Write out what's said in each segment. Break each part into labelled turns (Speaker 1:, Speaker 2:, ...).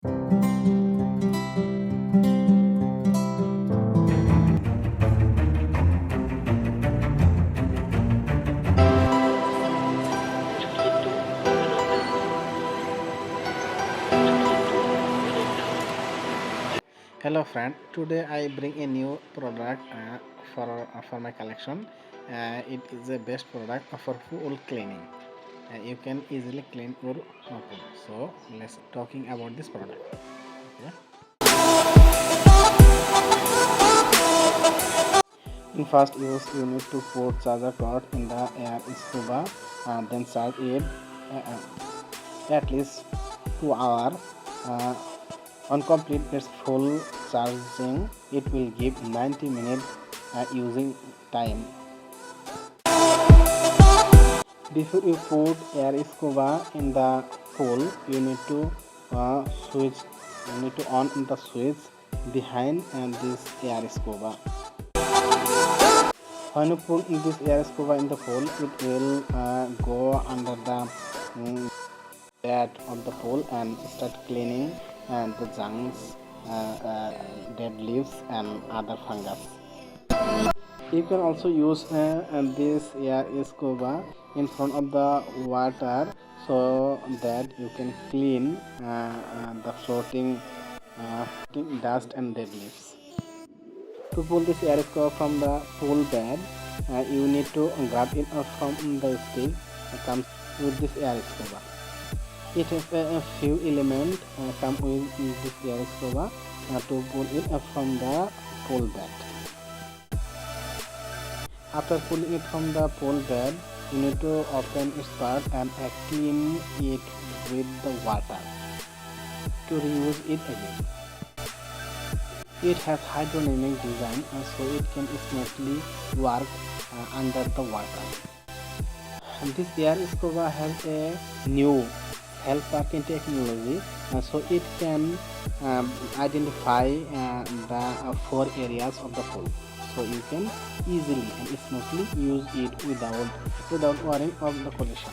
Speaker 1: Hello friend, today I bring a new product for my collection. It is the best product for full cleaning. You can easily clean your pool. So let's talking about this product. Okay. In first use, you need to put charger cord in the air scuba and then charge it at least 2 hours. Uh, On complete its full charging, it will give 90 minutes using time. Before you put air scuba in the pool, you need to switch. You need to on the switch behind this air scuba. When you put this air scuba in the pool, it will go under the bed of the pool and start cleaning and the junks, dead leaves and other fungus. You can also use this air scuba in front of the water so that you can clean the floating dust and dead leaves. To pull this air scuba from the pool bed, you need to grab it from the stick that comes with this air scuba. It has a few elements come with this air scuba to pull it from the pool bed. After pulling it from the pool bed, you need to open its part and clean it with the water to reuse it again. It has hydrodynamic design so it can smoothly work under the water. This air scuba has a new health parking technology so it can identify the 4 areas of the pool, so you can easily and smoothly use it without worrying of the collision.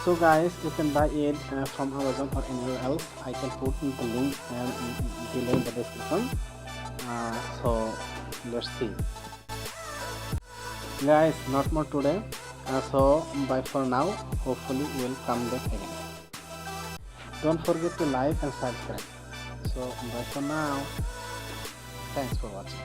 Speaker 1: So guys, you can buy it from Amazon or anywhere else. I can put in the link below in the description. So let's see guys, not more today. So bye for now. Hopefully we will come back again. Don't forget to like and subscribe. So bye for now. Thanks for watching.